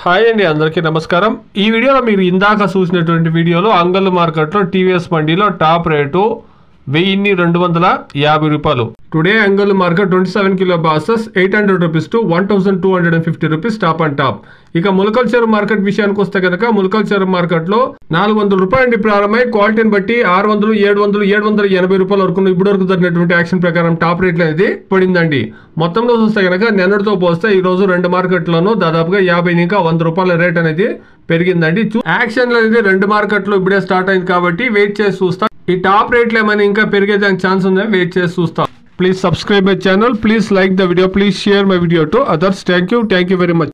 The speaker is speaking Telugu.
హాయ్ అండి, అందరికీ నమస్కారం. ఈ వీడియోలో మీరు ఇందాక చూసినటువంటి వీడియోలో అంగళ్ళు మార్కెట్లో టీవీఎస్ బండిలో టాప్ రేటు 1250 రూపాయలు. Today Angallu market 27 kilo boxes 800 rupees to 1250 rupees top and top. ఇక ములకల్ చెరువు మార్కెట్ విషయానికి వస్తే కనుక ములకల్ చెరువు మార్కెట్ లో 400 రూపాయల నుండి ప్రారంభమై క్వాలిటీని బట్టి 600, 700, 780 రూపాయల వరకు ఇప్పటి వరకు జరిగినటువంటి యాక్షన్ ప్రకారం టాప్ రేట్లు అనేది పడిందండి. మొత్తంలో చూస్తే కనుక నిన్నటితో పోస్తే ఈ రోజు రెండు మార్కెట్లోనూ దాదాపుగా 50 ఇంకా 100 రూపాయల రేట్ అనేది పెరిగిందండి. యాక్షన్ అనేది రెండు మార్కెట్లు ఇప్పుడే స్టార్ట్ అయింది కాబట్టి వెయిట్ చేసి చూస్తాం. ఈ టాప్ రేట్లు ఏమైనా ఇంకా పెరిగేదానికి ఛాన్స్ ఉందని వెయిట్ చేసి చూస్తాం. Please subscribe my channel. Please like the video. Please share my video to others. Thank you very much.